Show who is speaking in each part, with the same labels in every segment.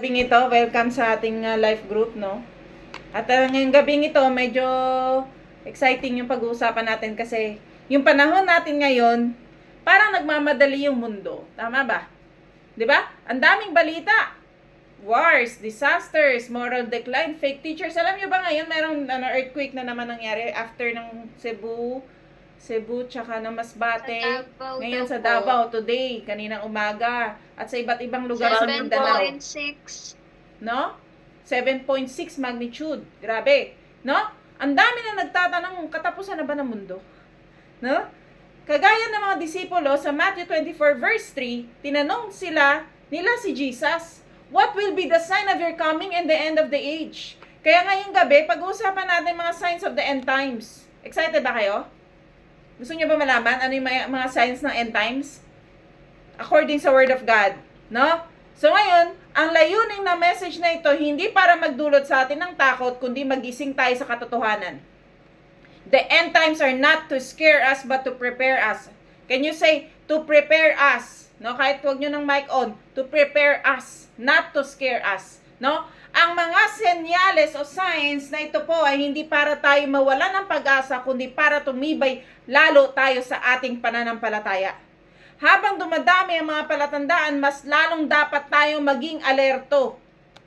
Speaker 1: Gabing ito, welcome sa ating life group, no? At ngayong gabing ito, medyo exciting yung pag-uusapan natin kasi yung panahon natin ngayon, parang nagmamadali yung mundo. Tama ba? 'Di ba? Ang daming balita. Wars, disasters, moral decline, fake teachers. Alam niyo ba ngayon merong earthquake na naman nangyari after ng Cebu, tsaka ng Masbate. Ngayon sa Davao today, kaninang umaga. At sa iba't ibang lugar sa Mindanao.
Speaker 2: 7.6.
Speaker 1: No? 7.6 magnitude. Grabe. No? Ang dami na nagtatanong, katapusan na ba ng mundo? No? Kagaya ng mga disipulo sa Matthew 24 verse 3, tinanong nila si Jesus, what will be the sign of your coming and the end of the age? Kaya ngayong gabi, pag-uusapan natin mga signs of the end times. Excited ba kayo? Gusto niyo ba malaman ano yung mga signs ng end times? According sa Word of God. No? So ngayon, ang layunin na message na ito, hindi para magdulot sa atin ng takot, kundi magising tayo sa katotohanan. The end times are not to scare us, but to prepare us. Can you say, to prepare us? No? Kahit huwag nyo ng mic on. To prepare us, not to scare us. No? Ang mga senyales o signs na ito po ay hindi para tayo mawala ng pag-asa, kundi para tumibay lalo tayo sa ating pananampalataya. Habang dumadami ang mga palatandaan, mas lalong dapat tayong maging alerto.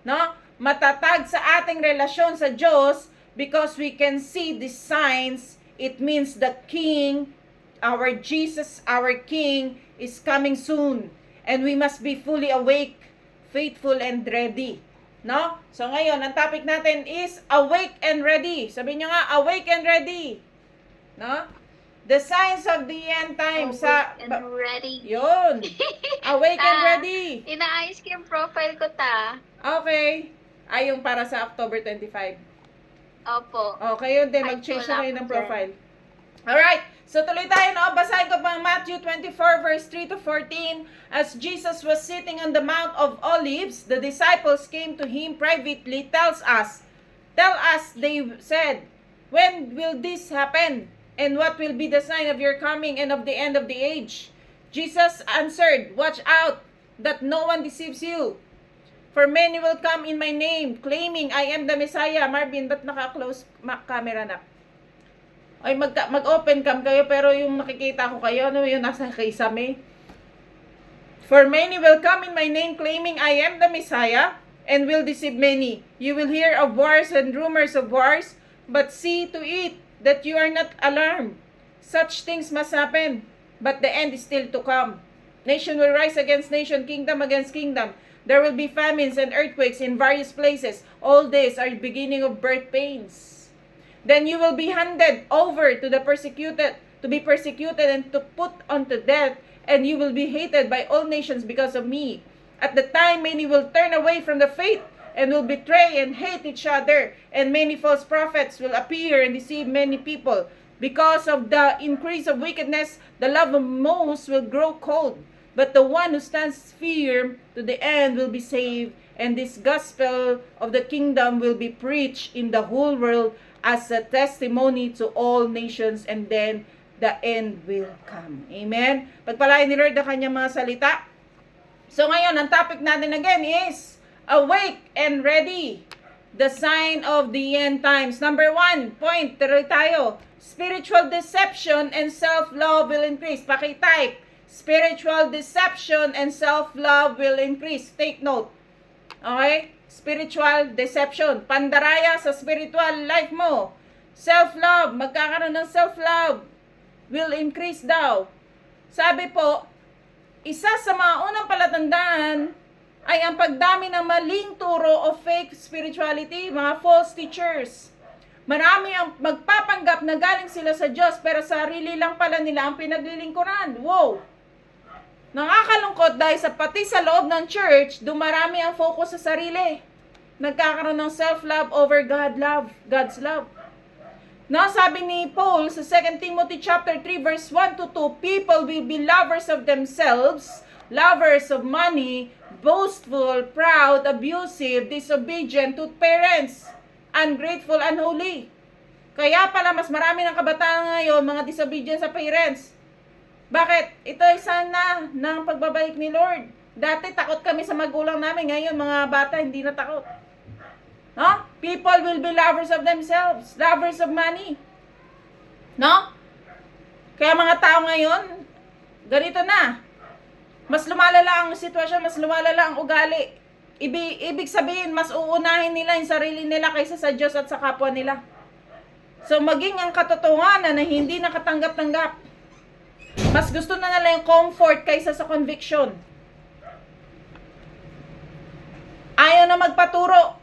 Speaker 1: No? Matatag sa ating relasyon sa Diyos because we can see these signs. It means the King, our Jesus, our King, is coming soon. And we must be fully awake, faithful, and ready. No? So ngayon, ang topic natin is awake and ready. Sabihin nyo nga, awake and ready. No? The signs of the end times.
Speaker 2: Awake and ready.
Speaker 1: Yun. Awake and ready.
Speaker 2: Inaayos ko yung profile ko
Speaker 1: Okay. Ay, yung para sa October 25.
Speaker 2: Opo.
Speaker 1: Okay, yun din. Mag-change na kayo ng profile. Alright. So, tuloy tayo, no? Basahin ko pang Matthew 24, verse 3 to 14. As Jesus was sitting on the Mount of Olives, the disciples came to him privately, Tell us, they said, when will this happen? And what will be the sign of your coming and of the end of the age? Jesus answered, Watch out, that no one deceives you. For many will come in my name, claiming I am the Messiah. Marvin, ba't naka-close camera na? Ay, mag-open cam kayo, pero yung nakikita ko kayo, ano yung nasa kisame? For many will come in my name, claiming I am the Messiah, and will deceive many. You will hear of wars and rumors of wars, but see to it that you are not alarmed. Such things must happen, but the end is still to come. Nation will rise against nation, kingdom against kingdom. There will be famines and earthquakes in various places. All this are the beginning of birth pains. Then you will be handed over to the persecuted, to be persecuted and to put unto death, and you will be hated by all nations because of me. At the time, many will turn away from the faith and will betray and hate each other, and many false prophets will appear and deceive many people. Because of the increase of wickedness, the love of most will grow cold. But the one who stands firm to the end will be saved, and this gospel of the kingdom will be preached in the whole world as a testimony to all nations, and then the end will come. Amen? Pagpalain ni Lord ang kanyang mga salita. So ngayon, ang topic natin again is awake and ready. The sign of the end times. Number 1, point, tuloy tayo. Spiritual deception and self-love will increase. Paki-type. Spiritual deception and self-love will increase. Take note. Okay? Spiritual deception. Pandaraya sa spiritual life mo. Self-love. Magkakaroon ng self-love. Will increase daw. Sabi po, isa sa mga unang palatandaan ay ang pagdami ng maling turo o fake spirituality, mga false teachers. Marami ang magpapanggap na galing sila sa Diyos, pero sarili lang pala nila ang pinaglilingkuran. Wow! Nakakalungkot dahil pati sa loob ng church, dumarami ang focus sa sarili. Nagkakaroon ng self-love over God's love. Sabi ni Paul sa 2 Timothy chapter 3 verse 1 to 2, people will be lovers of themselves, lovers of money, boastful, proud, abusive, disobedient to parents, ungrateful, unholy. Kaya pala mas marami ng kabataan ngayon mga disobedient sa parents. Bakit? Ito ay sana ng pagbabalik ni Lord. Dati takot kami sa magulang namin. Ngayon, mga bata, hindi na takot. No? People will be lovers of themselves. Lovers of money. No? Kaya mga tao ngayon, ganito na. Mas lumalala ang sitwasyon, mas lumalala ang ugali. Ibig sabihin, mas uunahin nila yung sarili nila kaysa sa Diyos at sa kapwa nila. So, maging ang katotohanan na hindi nakatanggap-tanggap. Mas gusto na nila yung comfort kaysa sa conviction. Ayaw na magpaturo.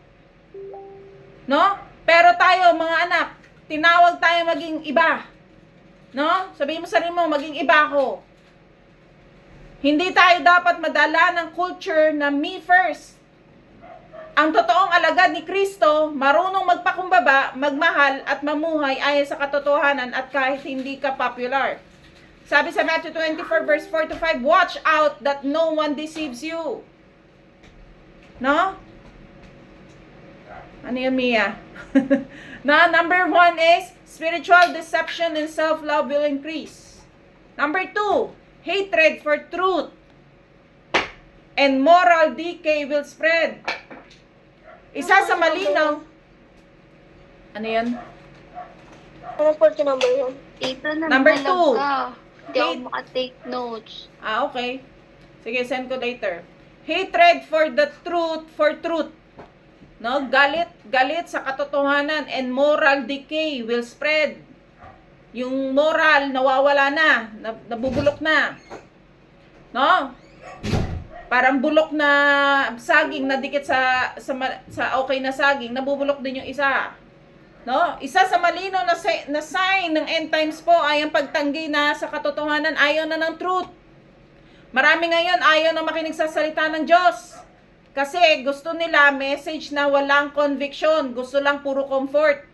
Speaker 1: No? Pero tayo, mga anak, tinawag tayo maging iba. No? Sabihin mo sa sarili mo, maging iba ako. Hindi tayo dapat madala ng culture na me first. Ang totoong alagad ni Kristo, marunong magpakumbaba, magmahal at mamuhay ayon sa katotohanan at kahit hindi ka popular. Sabi sa Matthew 24 verse 4 to 5, watch out that no one deceives you. No? Ano yun, Mia? Na number 1 is, spiritual deception and self-love will increase. Number 2, hatred for truth and moral decay will spread. Isa sa malinaw. Ano yan?
Speaker 3: Ano po yung number yun?
Speaker 2: Dito na
Speaker 1: Number
Speaker 2: nalag
Speaker 1: 2.
Speaker 2: ka. Hindi ako
Speaker 1: Hate.
Speaker 2: makatake notes.
Speaker 1: Okay. Sige, send ko later. Hatred for the truth, for truth. No? Galit sa katotohanan and moral decay will spread. Yung moral nawawala na, nabubulok na. No? Parang bulok na saging na dikit sa okay na saging, nabubulok din yung isa. No? Isa sa malinaw na sign ng end times po ay ang pagtanggi na sa katotohanan, ayaw na ng truth. Marami ngayon ayaw na makinig sa salita ng Diyos. Kasi gusto nila message na walang conviction, gusto lang puro comfort.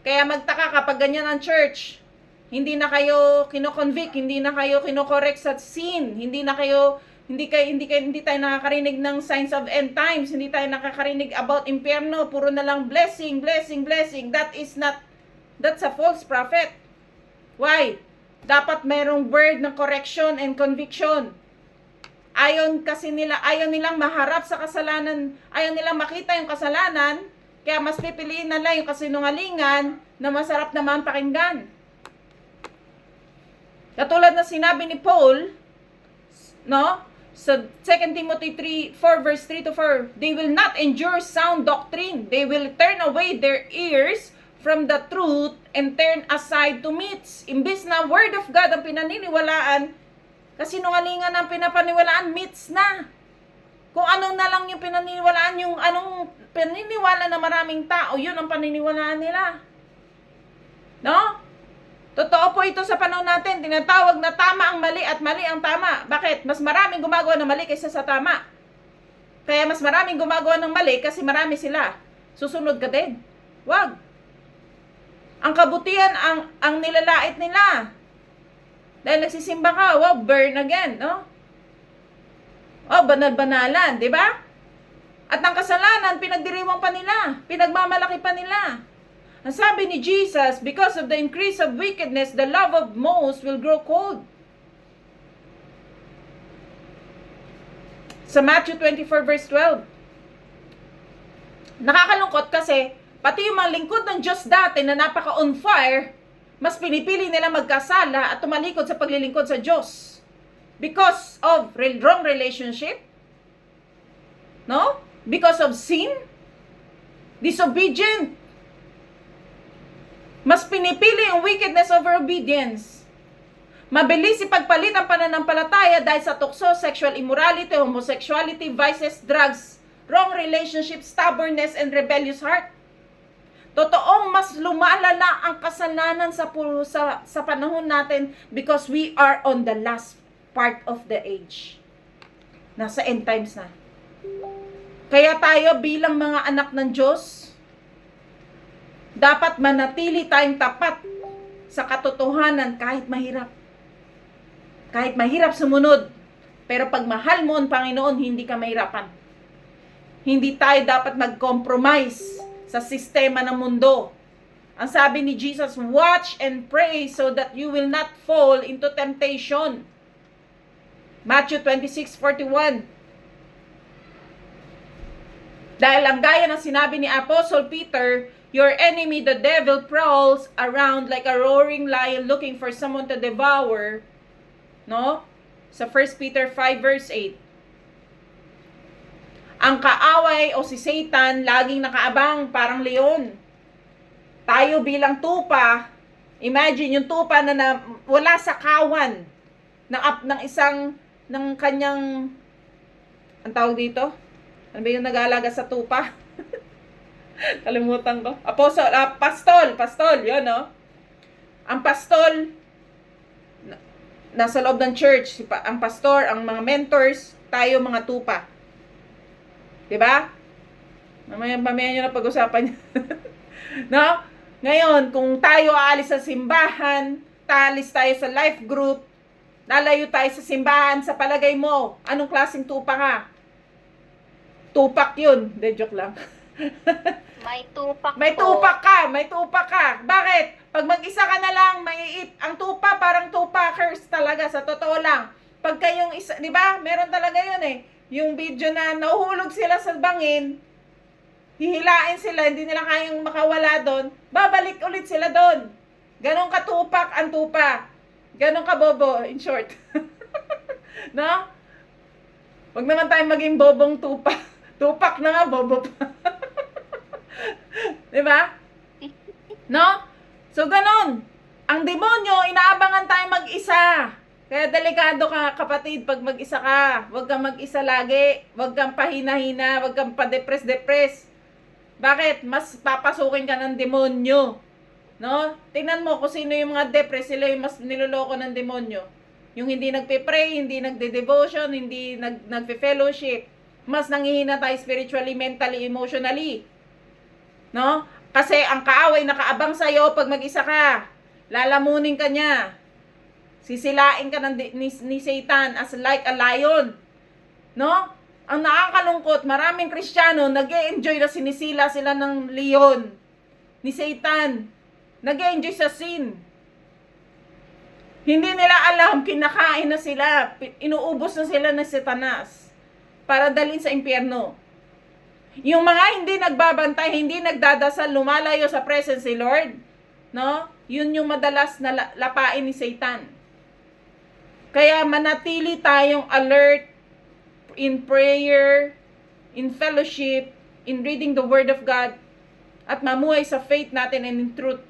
Speaker 1: Kaya magtaka kapag ganyan ang church, hindi na kayo kino-convict, hindi na kayo kino-correct sa sin, hindi tayo nakakarinig ng signs of end times, hindi tayo nakakarinig about impyerno, puro na lang blessing, blessing, blessing. That's a false prophet. Why? Dapat merong word ng correction and conviction. Ayaw nilang maharap sa kasalanan, ayaw nilang makita yung kasalanan, kaya mas pipiliin na lang yung kasinungalingan na masarap naman pakinggan. Katulad na sinabi ni Paul, no? Sa 2 Timothy 4 verse 3 to 4, they will not endure sound doctrine. They will turn away their ears from the truth and turn aside to myths. Imbis na word of God ang pinaniniwalaan, kasinungalingan ang pinapaniwalaan, myths na. Kung ano na lang yung pinaniniwalaan, yung anong paniniwala na maraming tao, yun ang paniniwalaan nila. No? Totoo po ito sa panahon natin. Tinatawag na tama ang mali at mali ang tama. Bakit? Mas maraming gumagawa ng mali kaysa sa tama. Kaya mas maraming gumagawa ng mali kasi marami sila. Susunod ka din. Wag. Ang kabutihan ang nilalait nila. Dahil nagsisimba ka, wow, burn again, no? Oh, banal-banalan, di ba? At ang kasalanan, pinagdiriwang pa nila. Pinagmamalaki pa nila. Ang sabi ni Jesus, because of the increase of wickedness, the love of most will grow cold. Sa Matthew 24 verse 12. Nakakalungkot kasi, pati yung mga lingkod ng Diyos dati na napaka-on fire, mas pinipili nila magkasala at tumalikod sa paglilingkod sa Diyos. Because of wrong relationship? No? Because of sin? Disobedient? Mas pinipili ang wickedness over obedience. Mabilis ipagpalit ang pananampalataya dahil sa tukso, sexual immorality, homosexuality, vices, drugs, wrong relationship, stubbornness, and rebellious heart. Totoong mas lumalala ang kasalanan sa panahon natin because we are on the last part of the age. Nasa end times na. Kaya tayo bilang mga anak ng Diyos, dapat manatili tayong tapat sa katotohanan kahit mahirap. Kahit mahirap sumunod. Pero pag mahal mo ang Panginoon, hindi ka mahirapan. Hindi tayo dapat mag-compromise sa sistema ng mundo. Ang sabi ni Jesus, watch and pray so that you will not fall into temptation. Matthew 26:41. Dahil ang gaya ng sinabi ni Apostle Peter, your enemy, the devil, prowls around like a roaring lion looking for someone to devour. No? Sa 1 Peter 5 verse 8. Ang kaaway o si Satan, laging nakaabang parang leon. Tayo bilang tupa, imagine yung tupa na wala sa kawan ng isang, ng kanyang, ang tawag dito? Ano ba yung nag-aalaga sa tupa? Kalimutan ko. Pastol, yun, no? Ang pastol, nasa loob ng church, ang pastor, ang mga mentors, tayo mga tupa. Diba? Mamaya nyo na pag-usapan no? Ngayon, kung tayo aalis sa simbahan, taalis tayo sa life group, lalayo tayo sa simbahan, sa palagay mo, anong klaseng tupa ka? Tupak yun. De, joke lang.
Speaker 2: May tupak
Speaker 1: May tupak ka. Bakit? Pag mag-isa ka na lang, ang tupa, parang tupakers talaga, sa totoo lang. Pag kayong isa, di ba? Meron talaga yun eh. Yung video na nahuhulog sila sa bangin, hihilain sila, hindi nila kayang makawala doon, babalik ulit sila doon. Ganon katupak ang tupa. Ganon kabobo, in short. No? Wag naman tayo maging bobong tupa. Tupak na nga, bobo pa. Diba? No? So, ganon. Ang demonyo, inaabangan tayo mag-isa. Kaya delikado ka, kapatid, pag mag-isa ka. Huwag kang mag-isa lagi. Huwag kang pahina-hina. Huwag kang pa-depress-depress. Bakit? Mas papasukin ka ng demonyo. No? Tingnan mo kung sino yung mga depress, sila yung mas niloloko ng demonyo. Yung hindi nagpe-pray, hindi nagde-devotion, hindi nagpe-fellowship. Mas nangihina tayo spiritually, mentally, emotionally. No? Kasi ang kaaway nakaabang sa'yo pag mag-isa ka. Lalamunin ka niya. Sisilain ka ni Satan as like a lion. No? Ang nakakalungkot, maraming Kristiyano nag-e-enjoy na sinisila sila ng leon. Ni Satan. Nag-e-enjoy sa sin. Hindi nila alam, kinakain na sila. Inuubos na sila ng Satanas. Para dalhin sa impyerno. Yung mga hindi nagbabantay, hindi nagdadasal, lumalayo sa presence ni Lord, no? Yun yung madalas na lapain ni Satan. Kaya manatili tayong alert in prayer, in fellowship, in reading the Word of God, at mamuhay sa faith natin and in truth.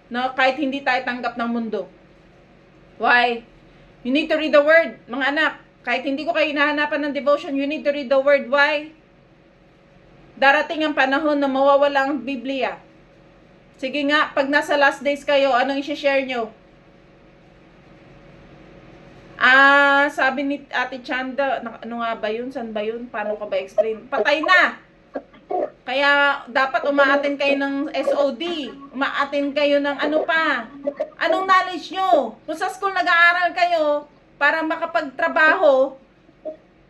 Speaker 1: No? Kahit hindi tayo tanggap ng mundo. Why? You need to read the Word, mga anak. Kahit hindi ko kayo hinahanapan ng devotion, you need to read the Word. Why? Darating ang panahon na mawawala ang Biblia. Sige nga, pag nasa last days kayo, anong i-share nyo? Sabi ni Ate Chanda, ano nga ba yun? San ba yun? Paano ka ba explain? Patay na! Kaya dapat umaattend kayo ng SOD. Umaattend kayo ng ano pa. Anong knowledge nyo? Kung sa school nag-aaral kayo, para makapagtrabaho,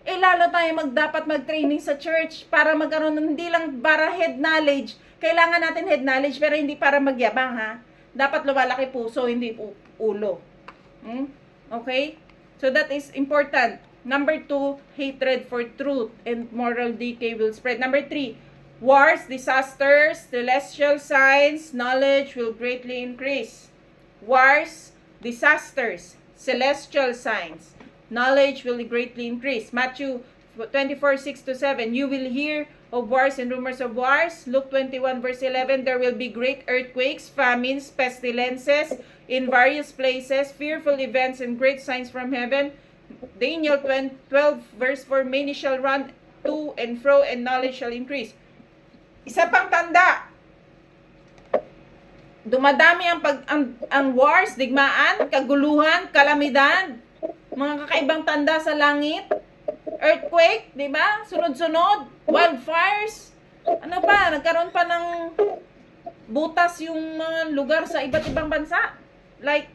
Speaker 1: lalo tayo dapat mag-training sa church para magkaroon ng hindi lang para head knowledge. Kailangan natin head knowledge pero hindi para magyabang, ha? Dapat lumalaki puso, hindi ulo. Okay? So that is important. Number 2, hatred for truth and moral decay will spread. Number 3, wars, disasters, celestial signs, knowledge will greatly increase. Wars, disasters, celestial signs, knowledge will greatly increase. Matthew 24:6-7, you will hear of wars and rumors of wars. Luke 21 verse 11, there will be great earthquakes, famines, pestilences in various places, fearful events and great signs from heaven. Daniel 12 verse 4, many shall run to and fro and knowledge shall increase. Isa pang tanda, dumadami ang wars, digmaan, kaguluhan, kalamidad, mga kakaibang tanda sa langit, earthquake, di ba? Sunod-sunod, wildfires, ano pa, nagkaroon pa ng butas yung mga lugar sa iba't ibang bansa, like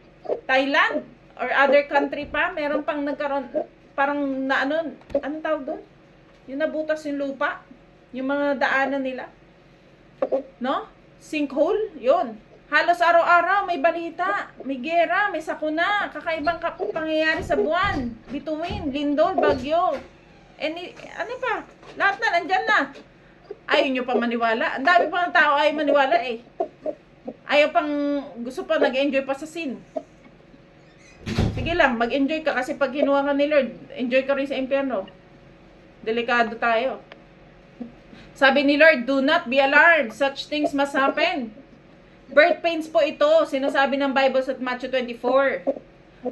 Speaker 1: Thailand or other country pa, meron pang nagkaroon, parang na anong tawag doon? Yung nabutas yung lupa, yung mga daanan nila, no? Sinkhole, yun. Halos araw-araw may balita, may gera, may sakuna, kakaibang pangyayari sa buwan, bituin, lindol, bagyo. Ano pa? Lahat na, nandyan na. Ayaw nyo pa maniwala. Ang dami pa ng tao ayaw maniwala eh. Ayaw pang, gusto pa, nag-enjoy pa sa sin. Sige lang, mag-enjoy ka kasi pag kinuha ka ni Lord, enjoy ka rin sa impyerno. Delikado tayo. Sabi ni Lord, do not be alarmed. Such things must happen. Birth pains po ito. Sinasabi ng Bible sa Matthew 24.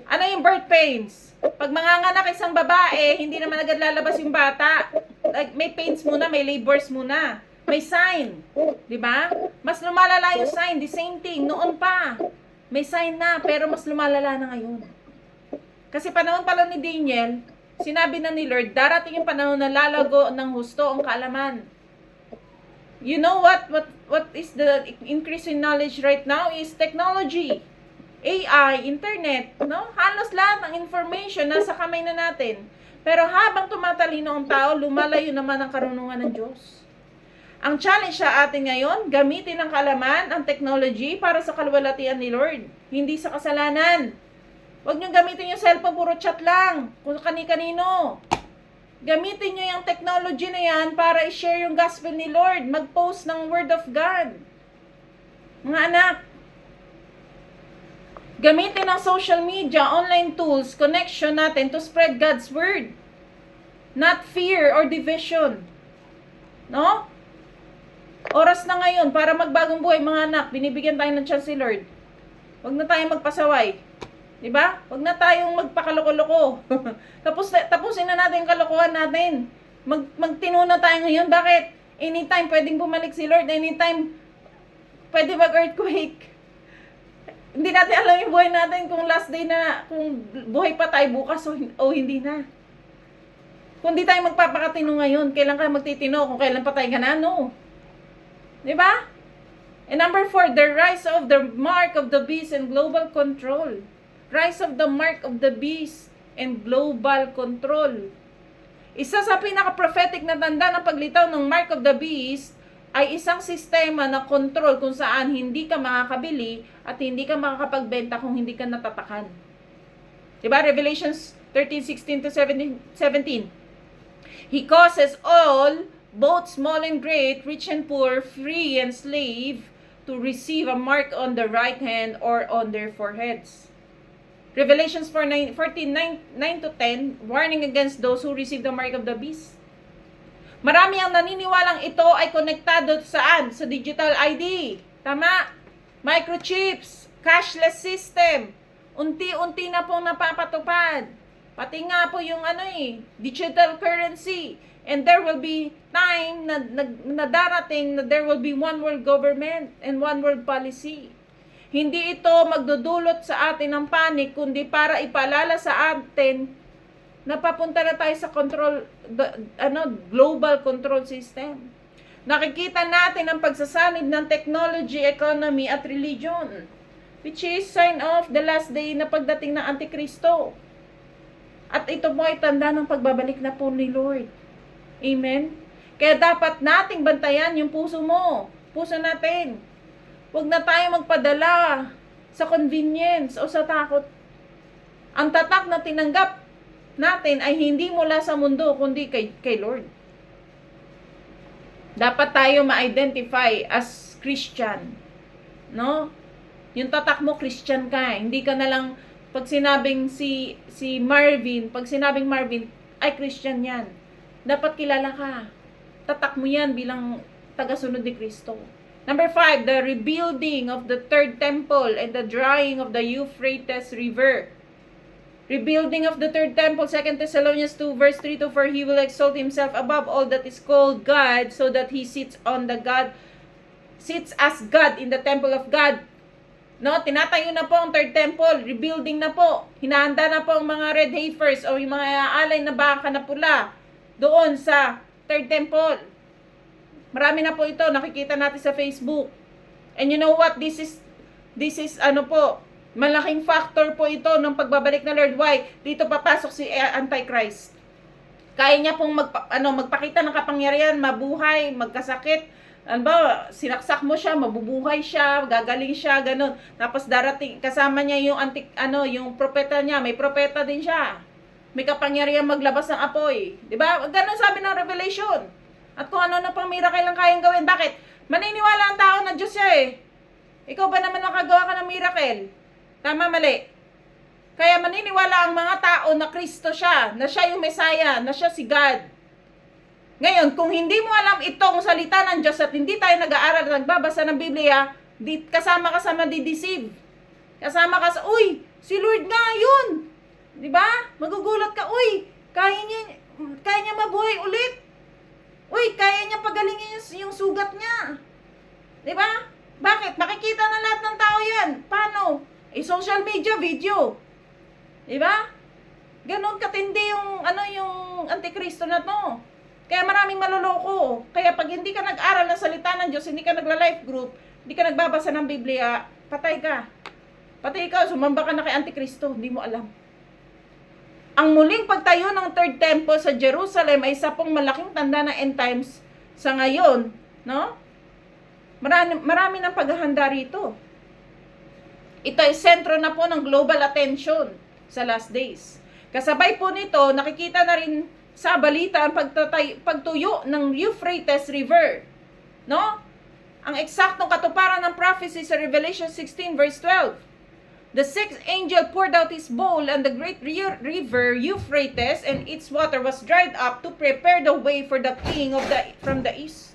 Speaker 1: Ano yung birth pains? Pag manganganak isang babae, hindi naman agad lalabas yung bata. Like, may pains muna, may labors muna. May sign. Diba? Mas lumalala yung sign. The same thing. Noon pa. May sign na, pero mas lumalala na ngayon. Kasi panahon pala ni Daniel, sinabi na ni Lord, darating yung panahon na lalago ng husto ang kaalaman. You know what is the increase in knowledge right now is technology. AI, internet, no? Halos lahat ng information nasa kamay na natin. Pero habang tumatalino ang tao, lumalayo naman ang karunungan ng Diyos. Ang challenge sa atin ngayon, gamitin ang kaalaman, ang technology para sa kaluwalhatian ni Lord, hindi sa kasalanan. Huwag niyong gamitin yung cellphone, puro chat lang, kung kani-kanino. Gamitin niyo yung technology na yan para i-share yung gospel ni Lord, mag-post ng word of God. Mga anak, gamitin ang social media, online tools, connection natin to spread God's word. Not fear or division. No? Oras na ngayon para magbagong buhay, mga anak. Binibigyan tayo ng chance si Lord. Huwag na tayong magpasaway. Diba? Huwag na tayong magpakaloko-loko. Tapusin na natin yung kalokohan natin. Magtino na tayo ngayon. Bakit? Anytime pwedeng bumalik si Lord. Anytime pwede mag-earthquake. Hindi natin alam yung buhay natin kung last day na, kung buhay pa tayo bukas o hindi na. Kung di tayo magpapakatino ngayon, kailan ka magtitino? Kung kailan pa tayo ganano. Diba? And number 4, the rise of the mark of the beast and global control. Rise of the mark of the beast and global control. Isa sa pinaka-prophetic na tanda ng paglitaw ng mark of the beast ay isang sistema na control kung saan hindi ka makakabili at hindi ka makakapagbenta kung hindi ka natatakan. Diba? Revelations 13:16 to 17. He causes all, both small and great, rich and poor, free and slave, to receive a mark on the right hand or on their foreheads. Revelations 14:9 to 10, warning against those who receive the mark of the beast. Marami ang naniniwalang ito ay konektado saan? Sa digital ID. Tama? Microchips, cashless system. Unti-unti na pong napapatupad. Pati nga po yung digital currency. And there will be time na darating na there will be one world government and one world policy. Hindi ito magdudulot sa atin ng panic, kundi para ipaalala sa atin na papunta na tayo sa global control system. Nakikita natin ang pagsasanib ng technology, economy at religion, which is sign of the last day na pagdating ng Antikristo. At ito po ay tanda ng pagbabalik na po ni Lord. Amen? Kaya dapat nating bantayan yung puso mo, puso natin. Huwag na tayo magpadala sa convenience o sa takot. Ang tatak na tinanggap natin ay hindi mula sa mundo, kundi kay Lord. Dapat tayo ma-identify as Christian. No? Yung tatak mo, Christian ka. Hindi ka na lang, pag sinabing si Marvin, pag sinabing Marvin, ay Christian yan. Dapat kilala ka. Tatak mo yan bilang tagasunod ni Kristo. Number 5, the rebuilding of the third temple and the drying of the Euphrates River. Rebuilding of the third temple, 2 Thessalonians 2, verse 3 to 4, he will exalt himself above all that is called God, so that he sits as God in the temple of God. No, tinatayo na po ang third temple, rebuilding na po. Hinahanda na po ang mga red heifers o yung mga alay na baka na pula doon sa third temple. Marami na po ito, nakikita natin sa Facebook. And you know what? This is malaking factor po ito ng pagbabalik na Lord. Why? Dito papasok si Antichrist. Kaya niya pong magpakita ng kapangyarihan, mabuhay, magkasakit. Sinaksak mo siya, mabubuhay siya, gagaling siya, ganun. Tapos darating, kasama niya yung propeta niya, may propeta din siya. May kapangyarihan maglabas ng apoy. 'Di ba? Ganun sabi ng Revelation. At kung ano na pang miracle ang kayang gawin. Bakit? Maniniwala ang tao na Diyos siya eh. Ikaw ba naman makagawa ka ng miracle? Tama, mali. Kaya maniniwala ang mga tao na Kristo siya, na siya yung Messiah, na siya si God. Ngayon, kung hindi mo alam itong salita ng Diyos at hindi tayo nag-aaral at nagbabasa ng Biblia, kasama ka sa madideceive. Kasama ka sa, uy, si Lord nga yun. Di ba? Magugulat ka, uy, kaya niya mabuhay ulit. Uy, kaya niya pagalingin yung sugat niya. Di ba? Bakit? Makikita na lahat ng tao yan. Paano? Social media, video. Di ba? Ganon katindi yung antikristo na to. Kaya maraming maluloko. Kaya pag hindi ka nag-aral ng salita ng Diyos, hindi ka nagla-life group, hindi ka nagbabasa ng Biblia, patay ka. Patay ka, sumamba ka na kay antikristo, hindi mo alam. Ang muling pagtayo ng third temple sa Jerusalem ay isa pong malaking tanda ng end times sa ngayon, no? Marami ng paghahanda rito. Ito ay sentro na po ng global attention sa last days. Kasabay po nito, nakikita na rin sa balita ang pagtuyo ng Euphrates River. No? Ang eksaktong katuparan ng prophecy sa Revelation 16 verse 12. The sixth angel poured out his bowl and the great river Euphrates and its water was dried up to prepare the way for the king from the east.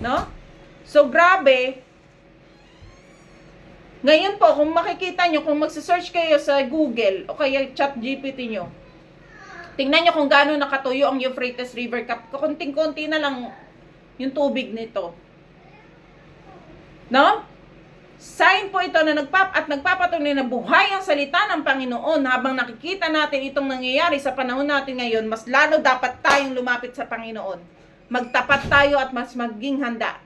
Speaker 1: No? So grabe. Ngayon po, kung makikita nyo, kung magsa-search kayo sa Google o kaya ChatGPT nyo, tingnan nyo kung gaano nakatuyo ang Euphrates River. Kunting-kunti na lang yung tubig nito. No? Sign po ito na nagpapatunay na buhay ang salita ng Panginoon. Habang nakikita natin itong nangyayari sa panahon natin ngayon, mas lalo dapat tayong lumapit sa Panginoon. Magtapat tayo at mas maging handa.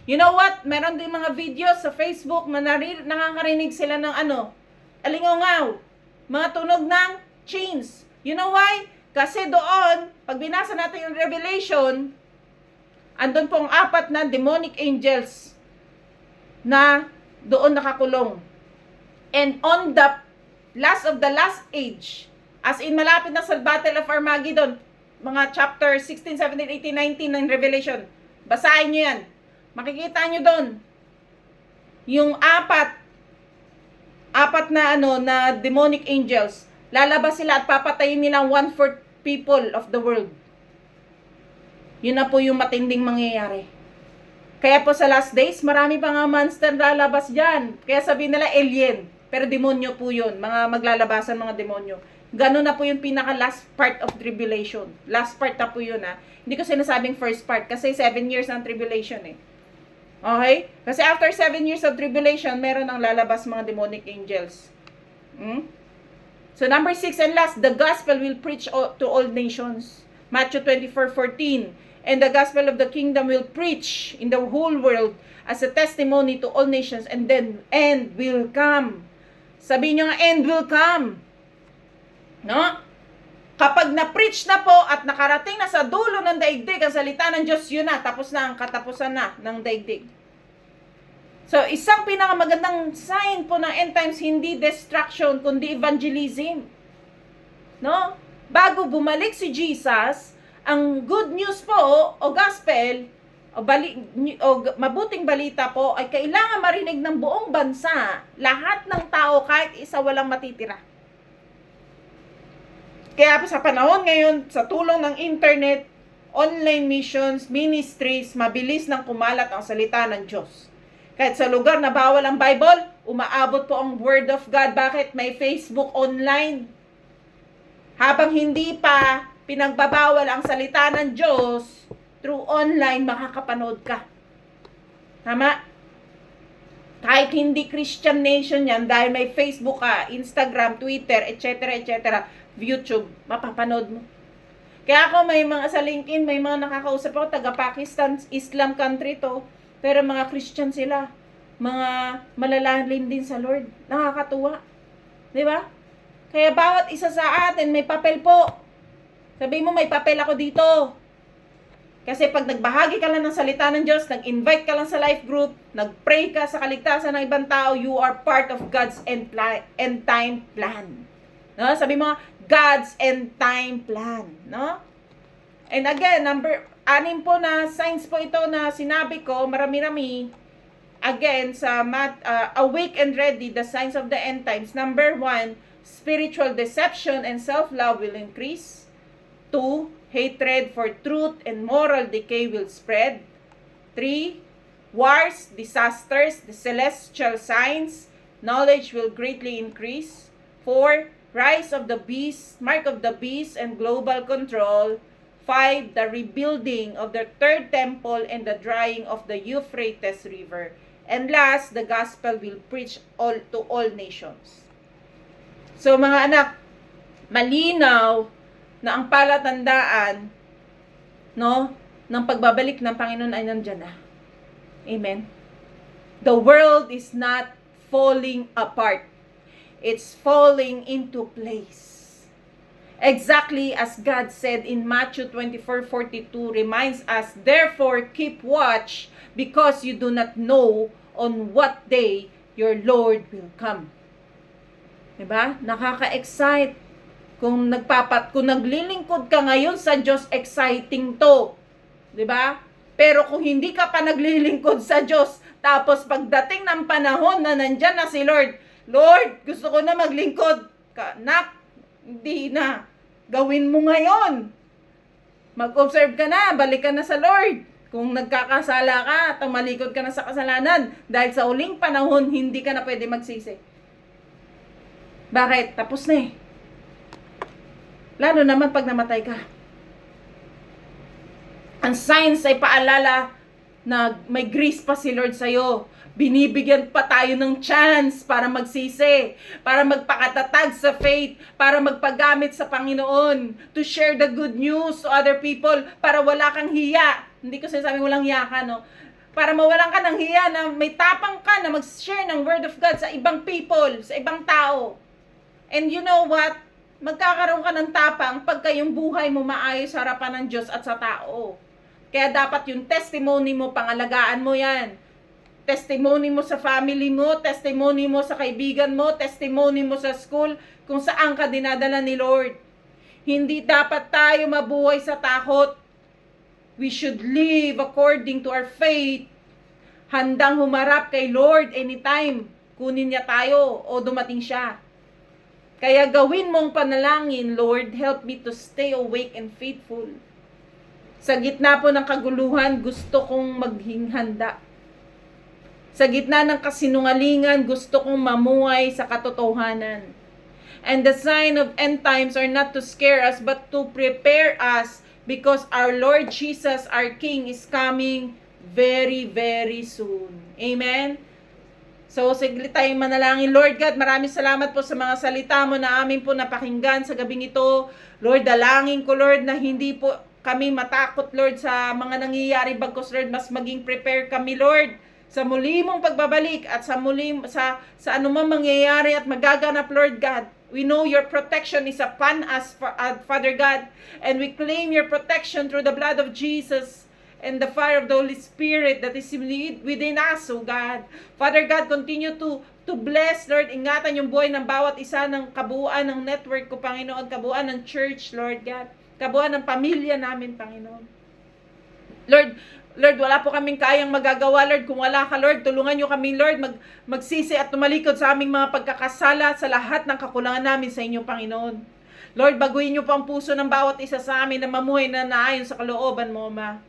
Speaker 1: You know what? Meron din mga videos sa Facebook na nakakarinig sila ng alingaw, mga tunog ng chains. You know why? Kasi doon, pag binasa natin yung Revelation, andun pong 4 na demonic angels na doon nakakulong. And on the last of the last age, as in malapit na sa Battle of Armageddon, mga chapter 16, 17, 18, 19 ng Revelation, basahin nyo yan. Makikita nyo doon, yung 4 na demonic angels, lalabas sila at papatayin nilang 1/4 people of the world. Yun na po yung matinding mangyayari. Kaya po sa last days, marami pa nga monster lalabas dyan. Kaya sabihin nila alien, pero demonyo po yun, mga maglalabasan mga demonyo. Ganun na po yung pinaka last part of tribulation. Last part na po yun Hindi ko sinasabing first part kasi 7 years ng tribulation Okay? Kasi after 7 years of tribulation, meron ang lalabas mga demonic angels. So number 6 and last, the gospel will preach to all nations. Matthew 24:14. And the gospel of the kingdom will preach in the whole world as a testimony to all nations, and then end will come. Sabihin nyo nga, end will come. No? Kapag na-preach na po at nakarating na sa dulo ng daigdig ang salita ng Diyos, yun na, tapos na ang katapusan na ng daigdig. So, isang pinakamagandang sign po ng end times, hindi destruction, kundi evangelism. No? Bago bumalik si Jesus, ang good news po, o gospel, o mabuting balita po, ay kailangan marinig ng buong bansa. Lahat ng tao, kahit isa, walang matitira. Kaya sa panahon ngayon, sa tulong ng internet, online missions, ministries, mabilis nang kumalat ang salita ng Diyos. Kahit sa lugar na bawal ang Bible, umaabot po ang Word of God. Bakit? May Facebook online. Habang hindi pa pinagbabawal ang salita ng Diyos, through online, makakapanood ka. Tama? Kahit hindi Christian nation yan, dahil may Facebook ka, Instagram, Twitter, etc., YouTube, mapapanood mo. Kaya ako may mga sa LinkedIn, may mga nakakausap ako, taga-Pakistan, Islam country to, pero mga Christian sila. Mga malalalim din sa Lord. Nakakatuwa. Di ba? Kaya bawat isa sa atin may papel po. Sabihin mo, may papel ako dito. Kasi pag nagbahagi ka lang ng salita ng Diyos, nag-invite ka lang sa life group, nag-pray ka sa kaligtasan ng ibang tao, you are part of God's end time plan. No? Sabi mo, God's end time plan, no? And again, Anim po na signs po ito na sinabi ko, marami-rami. Again, sa Awake and Ready, the signs of the end times. Number 1, spiritual deception and self-love will increase. 2, hatred for truth and moral decay will spread. 3, wars, disasters, the celestial signs, knowledge will greatly increase. 4, rise of the beast, mark of the beast, and global control. 5, the rebuilding of the third temple and the drying of the Euphrates River. And last, the gospel will preach to all nations. So mga anak, malinaw na ang palatandaan, no, ng pagbabalik ng Panginoon ay nandiyan na. Amen. The world is not falling apart. It's falling into place. Exactly as God said in Matthew 24:42 reminds us, therefore keep watch, because you do not know on what day your Lord will come. Diba? Nakaka-excite. Kung naglilingkod ka ngayon sa Diyos, exciting to. Diba? Pero kung hindi ka pa naglilingkod sa Diyos, tapos pagdating ng panahon na nandyan na si Lord, Lord, gusto ko na maglingkod. Nak, hindi na. Gawin mo ngayon. Mag-observe ka na, balik ka na sa Lord. Kung nagkakasala ka, tumalikod ka na sa kasalanan, dahil sa uling panahon, hindi ka na pwede magsisi. Bakit? Tapos na eh. Lalo naman pag namatay ka. Ang signs ay paalala na may grace pa si Lord sa'yo. Binibigyan pa tayo ng chance para magsisi, para magpakatatag sa faith, para magpagamit sa Panginoon, to share the good news to other people, para wala kang hiya. Hindi ko sinasabing walang hiya ka, no? Para mawalan ka ng hiya, na may tapang ka na mag-share ng Word of God sa ibang people, sa ibang tao. And you know what? Magkakaroon ka ng tapang pagka yung buhay mo maayos sa harapan ng Diyos at sa tao. Kaya dapat yung testimony mo, pangalagaan mo yan. Testimony mo sa family mo, testimony mo sa kaibigan mo, testimony mo sa school, kung saan ka dinadala ni Lord. Hindi dapat tayo mabuhay sa takot. We should live according to our faith. Handang humarap kay Lord anytime. Kunin niya tayo o dumating siya. Kaya gawin mong panalangin, Lord, help me to stay awake and faithful. Sa gitna po ng kaguluhan, gusto kong maging handa. Sa gitna ng kasinungalingan, gusto kong mamuhay sa katotohanan. And the sign of end times are not to scare us, but to prepare us, because our Lord Jesus, our King, is coming very, very soon. Amen? So, siglit tayong manalangin. Lord God, maraming salamat po sa mga salita mo na amin po napakinggan sa gabing ito. Lord, dalangin ko, Lord, na hindi po kami matakot, Lord, sa mga nangyayari bagkos, Lord, mas maging prepare kami, Lord, sa muli mong pagbabalik at sa anumang mangyayari at magaganap, Lord God. We know your protection is upon us, Father God, and we claim your protection through the blood of Jesus and the fire of the Holy Spirit that is within us, oh God. Father God, continue to bless, Lord. Ingatan yung buhay ng bawat isa ng kabuuan ng network ko, Panginoon, kabuuan ng church, Lord God, kabuuan ng pamilya namin, Panginoon. Lord, wala po kaming kayang magagawa, Lord. Kung wala ka, Lord, tulungan nyo kami, Lord, magsisi at tumalikod sa aming mga pagkakasala, sa lahat ng kakulangan namin sa inyo, Panginoon. Lord, baguhin nyo po ang puso ng bawat isa sa amin na mamuhay na naayon sa kalooban mo, Ama.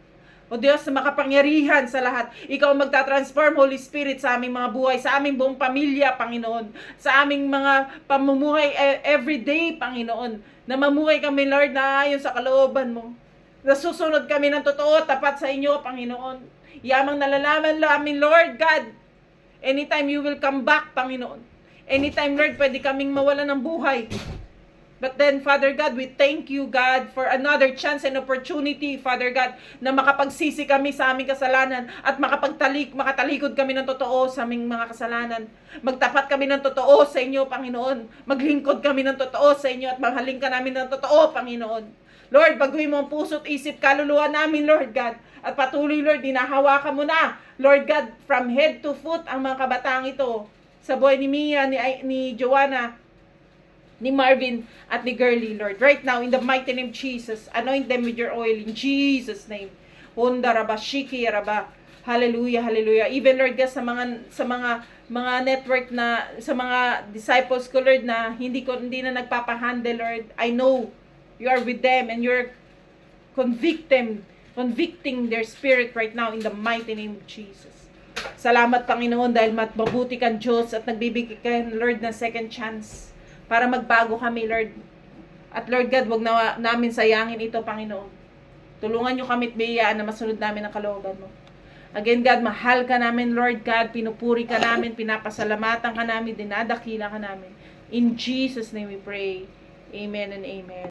Speaker 1: O Diyos, na makapangyarihan sa lahat. Ikaw magta-transform, Holy Spirit, sa aming mga buhay, sa aming buong pamilya, Panginoon. Sa aming mga pamumuhay everyday, Panginoon. Na mamuhay kami, Lord, na ayon sa kalooban mo. Nasusunod kami ng totoo, tapat sa inyo, Panginoon. Yamang nalalaman namin, Lord God, anytime you will come back, Panginoon. Anytime, Lord, pwede kaming mawalan ng buhay. But then, Father God, we thank you, God, for another chance and opportunity, Father God, na makapagsisi kami sa aming kasalanan at makatalikod kami ng totoo sa aming mga kasalanan. Magtapat kami ng totoo sa inyo, Panginoon. Maglingkod kami ng totoo sa inyo at maghaling ka namin ng totoo, Panginoon. Lord, baguhin mo ang puso't isip, kaluluwa namin, Lord God. At patuloy, Lord, dinahawakan mo na, Lord God, from head to foot ang mga kabataang ito. Sa buhay ni Mia, ni Joanna, ni Marvin, at ni Girlie, Lord. Right now, in the mighty name of Jesus, anoint them with your oil in Jesus' name. Honda raba, shiki raba. Hallelujah, hallelujah. Even Lord God, sa mga network na, sa mga disciples ko Lord na hindi na nagpapahandle Lord, I know you are with them and you're convicting their spirit right now in the mighty name of Jesus. Salamat Panginoon dahil mabuti kang Diyos at nagbibigay ka Lord ng second chance para magbago kami Lord. At Lord God, wag na namin sayangin ito Panginoon. Tulungan nyo kami at biyayaan na masunod namin ang kalooban mo. Again God, mahal ka namin Lord God, pinupuri ka namin, pinapasalamatan ka namin, dinadakila ka namin. In Jesus name we pray. Amen and amen.